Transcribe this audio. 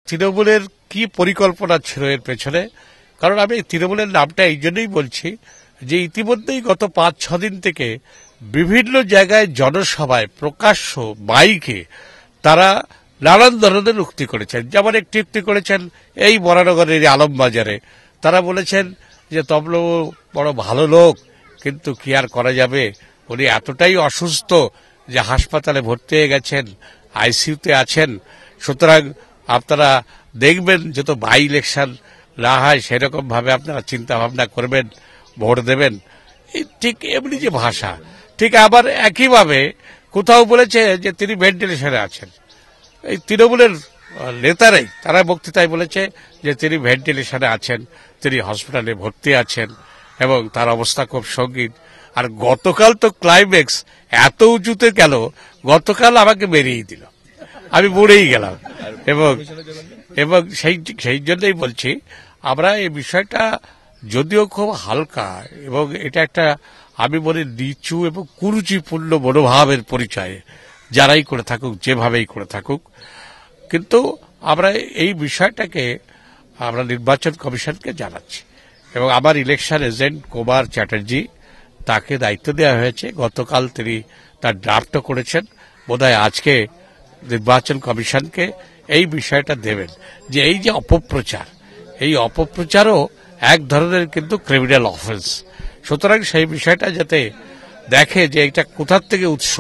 তৃণমূলের কি পরিকল্পনা ছিল এর পেছনে, কারণ আমি তৃণমূলের নামটা এই জন্যই বলছি যে ইতিমধ্যেই গত 5-6 দিন থেকে বিভিন্ন জায়গায় জনসভায় প্রকাশ্য মাইকে তারা নানান ধরনের উক্তি করেছেন। যেমন একটি উক্তি করেছেন এই বরানগরের আলমবাজারে, তারা বলেছেন যে তবলু বড় ভালো লোক, কিন্তু কি আর করা যাবে, উনি এতটাই অসুস্থ যে হাসপাতালে ভর্তি হয়ে গেছেন, আইসিইউতে আছেন, সুতরাং আপনারা দেখবেন যত বাই ইলেকশন না হয় সেরকম ভাবে আপনারা চিন্তা ভাবনা করবেন, ভোট দেবেন। ঠিক এমনি যে ভাষা, ঠিক আবার একইভাবে কোথাও বলেছে যে তিনি ভেন্টিলেশনে আছেন। এই তৃণমূলের নেতারাই তারা বক্তৃতায় বলেছে যে তিনি ভেন্টিলেশনে আছেন, তিনি হসপিটালে ভর্তি আছেন এবং তার অবস্থা খুব সঙ্গীন। আর গতকাল তো ক্লাইম্যাক্স এত উঁচুতে গেল, গতকাল আমাকে বেরিয়ে দিল, আমি মরেই গেলাম। এবং সেই জন্যই বলছি আমরা এই বিষয়টা যদিও খুব হালকা এবং এটা একটা আমি বলি নিচু এবং কুরুচিপূর্ণ মনোভাবের পরিচয়, যারাই করে থাকুক যেভাবেই করে থাকুক, কিন্তু আমরা এই বিষয়টাকে আমরা নির্বাচন কমিশনকে জানাচ্ছি এবং আমার ইলেকশন এজেন্ট কুমার চ্যাটার্জি তাকে দায়িত্ব দেওয়া হয়েছে। গতকাল তিনি তার ড্রাফটও করেছেন, বোধহয় আজকে নির্বাচন কমিশনকে এই বিষয়টা দেবেন যে এই যে অপপ্রচার, এই অপপ্রচারও এক ধরনের কিন্তু ক্রিমিনাল অফেন্স। সুতরাং সেই বিষয়টা যাতে দেখে যে এটা কোথার থেকে উৎস,